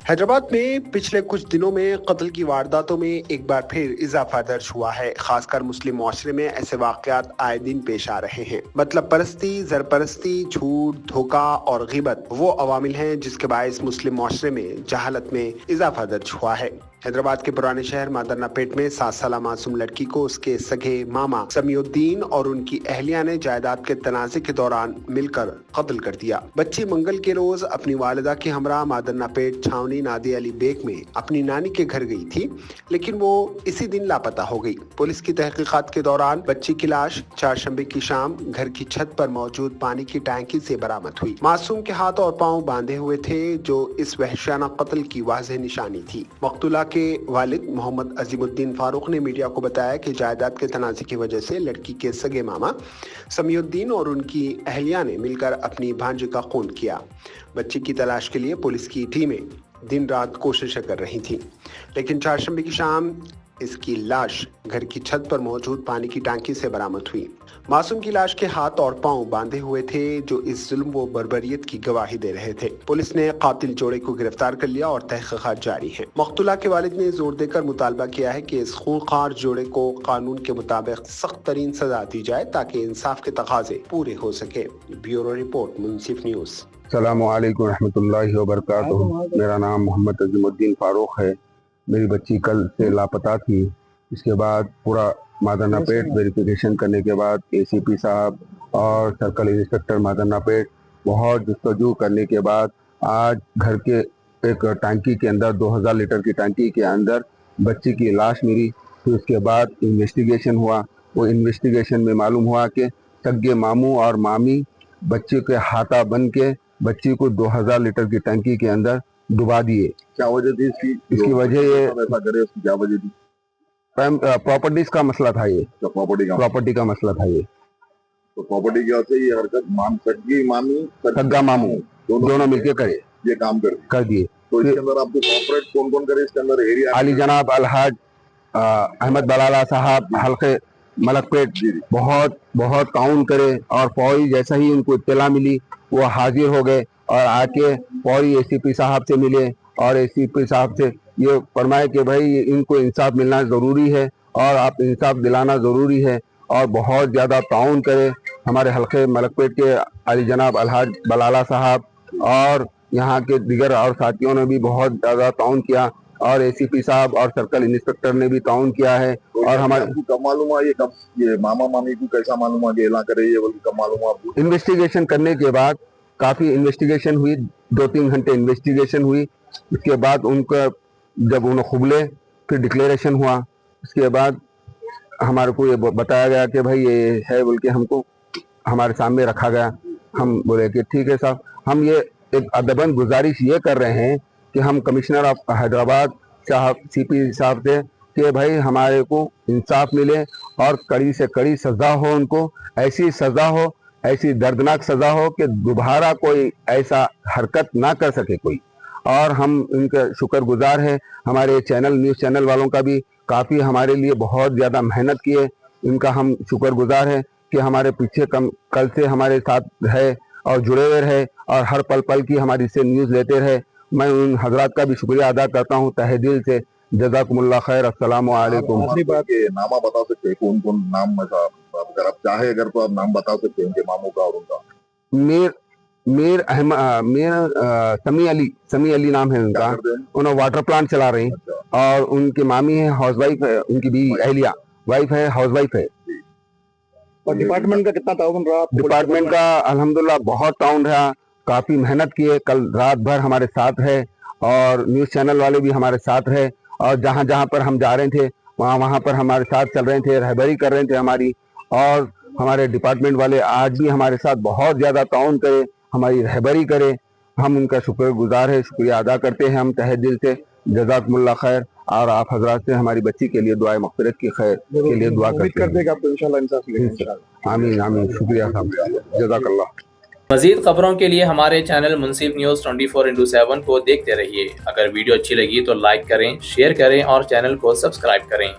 हैदराबाद में पिछले कुछ दिनों में कत्ल की वारदातों में एक बार फिर इजाफा दर्ज हुआ है। खासकर मुस्लिम मुआशरे में ऐसे वाकयात आए दिन पेश आ रहे हैं। मतलब परस्ती, जरपरस्ती, झूठ, धोखा और गिबत वो अवामिल हैं जिसके बायस मुस्लिम मुआशरे में जहालत में इजाफा दर्ज हुआ है। हैदराबाद के पुराने शहर मादरनापेट में 7 साल मासूम लड़की को उसके सगे मामा समीउद्दीन और उनकी अहलिया ने जायदाद के तनाज़े के दौरान मिलकर कत्ल कर दिया। बच्ची मंगल के रोज अपनी वालिदा के हमरा मादरनापेट छावनी नादी अली बेग में अपनी नानी के घर गई थी, लेकिन वो इसी दिन लापता हो गई। पुलिस की तहकीकात के दौरान बच्ची की लाश चारशंबे की शाम घर की छत पर मौजूद पानी की टैंकी से बरामद हुई। मासूम के हाथ और पांव बांधे हुए थे, जो इस वहशियाना कत्ल की वाज़ेह निशानी थी। मकतूला के वालिद मोहम्मद अजीमुद्दीन फारूक ने मीडिया को बताया कि जायदाद के तनाज़े की वजह से लड़की के सगे मामा समीउद्दीन और उनकी अहलिया ने मिलकर अपनी भांजे का खून किया। बच्ची की तलाश के लिए पुलिस की टीमें दिन रात कोशिशें कर रही थीं, लेकिन चारशंबे की शाम इसकी लाश घर की छत पर मौजूद पानी की टंकी से बरामद हुई। मासूम की लाश के हाथ और पांव बांधे हुए थे, जो इस जुल्म व बर्बरियत की गवाही दे रहे थे। पुलिस ने कातिल जोड़े को गिरफ्तार कर लिया और तहकीकात जारी है। मकतूला के वालिद ने जोर देकर मुतालबा किया है कि इस खूंखार जोड़े को कानून के मुताबिक सख्त तरीन सजा दी जाए ताकि इंसाफ के तकाजे पूरे हो सके। ब्यूरो रिपोर्ट, मुंसिफ न्यूज। अस्सलामु अलैकुम रहमतुल्लाहि व बरकातुहू। मेरा नाम मोहम्मद अजीमुद्दीन फारूक है। मेरी बच्ची कल से लापता थी। इसके बाद पूरा मादरनापेट वेरिफिकेशन करने के बाद एसीपी साहब और सर्कल इंस्पेक्टर मादरनापेट बहुत जस्तजू करने के बाद आज घर के एक टंकी के अंदर 2000 लीटर की टंकी के अंदर बच्ची की लाश मिली। फिर उसके बाद इन्वेस्टिगेशन हुआ। वो इन्वेस्टिगेशन में मालूम हुआ कि सगे मामू और मामी बच्चे के हाथा बन के बच्ची को 2000 लीटर की टंकी के अंदर डुबा दिए। क्या वजह थी इसकी वजह ये ऐसा करे, उसकी क्या वजह थी? प्रॉपर्टीज का मसला था। ये प्रॉपर्टी का मसला था। ये तो प्रॉपर्टी की वजह से ये हरकत सगी मामी सग्गा मामू दोनों मिलके करे, ये काम कर दिए। तो इसके अंदर आपको कॉर्पोरेट कौन कौन करे इसके अंदर? एरिया अली जनाब अलहाज अहमद बलाला साहब हल्के मलकपेट बहुत बहुत ताउन करे और फौरी जैसा ही उनको इत्तला मिली वो हाजिर हो गए और आके फौरी एसीपी साहब से मिले और एसीपी साहब से ये फरमाए कि भाई इनको इंसाफ मिलना ज़रूरी है और आप इंसाफ दिलाना ज़रूरी है, और बहुत ज़्यादा ताउन करे। हमारे हल्के मलकपेट के अली जनाब अलहाज बलाला साहब और यहाँ के दिगर और साथियों ने भी बहुत ज़्यादा ताउन किया और एसीपी साहब और सर्कल इंस्पेक्टर ने भी ताउन किया है। तो और हमारे कब मालूम हुआ ये मामा मामी को कैसा मालूम हुआ कि एला करे, ये बल्कि कब मालूम हुआ आपको? इन्वेस्टिगेशन करने के बाद काफ़ी इन्वेस्टिगेशन हुई, 2-3 घंटे इन्वेस्टिगेशन हुई। उसके बाद उनका जब उन्हें खुबले फिर डिक्लेरेशन हुआ। उसके बाद हमारे को ये बताया गया कि भाई ये है बोल के हमको हमारे सामने रखा गया। हम बोले कि ठीक है साहब, हम ये एक अदबन गुजारिश ये कर रहे हैं कि हम कमिश्नर ऑफ हैदराबाद साहब सीपी साहब से कि भाई हमारे को इंसाफ मिले और कड़ी से कड़ी सज़ा हो, उनको ऐसी सज़ा हो, ऐसी दर्दनाक सज़ा हो कि दोबारा कोई ऐसा हरकत ना कर सके कोई। और हम इनका शुक्रगुजार हैं। हमारे चैनल न्यूज़ चैनल वालों का भी काफ़ी हमारे लिए बहुत ज़्यादा मेहनत किए, इनका हम शुक्रगुजार हैं कि हमारे पीछे कल से हमारे साथ है और जुड़े हुए रहे और हर पल पल की हमारी से न्यूज़ लेते रहे। मैं उन हजरात का भी शुक्रिया अदा करता हूँ तहे दिल से। जज़ाकुमुल्लाह खैर। अस्सलामु अलैकुम। नामा बता सकते हैं कौन कौन नाम, अगर आप चाहे अगर तो आप नाम बता सकते हैं उनके मामू का और उनका? मीर समी अली नाम है उनका। उन्होंने वाटर प्लांट चला रहे हैं और उनकी मामी है हाउस वाइफ है, उनकी बीवी अहलिया वाइफ है, हाउस वाइफ है। और डिपार्टमेंट का कितना ताउन रहा? डिपार्टमेंट का अल्हम्दुलिल्लाह बहुत ताउन रहा, काफी मेहनत किए। कल रात भर हमारे साथ है और न्यूज़ चैनल वाले भी हमारे साथ है और जहाँ जहाँ पर हम जा रहे थे वहाँ पर हमारे साथ चल रहे थे, रहबरी कर रहे थे हमारी। और हमारे डिपार्टमेंट वाले आज भी हमारे साथ बहुत ज़्यादा ताउन करे, हमारी रहबरी करे। हम उनका शुक्रगुजार है, शुक्रिया अदा करते हैं हम तहे दिल से। जज़ाकुमुल्लाह खैर। और आप हजरात से हमारी बच्ची के लिए दुआए मग़फ़िरत की खैर के लिए दुआ करते हैं। आपको इंशाल्लाह इंसाफ मिलेगा। आमीन आमीन। शुक्रिया साहब, जज़ाकल्लाह। मज़ीद खबरों के लिए हमारे चैनल मुंसिफ न्यूज़ 24x7 को देखते रहिए। अगर वीडियो अच्छी लगी तो लाइक करें, शेयर करें और चैनल को सब्सक्राइब करें।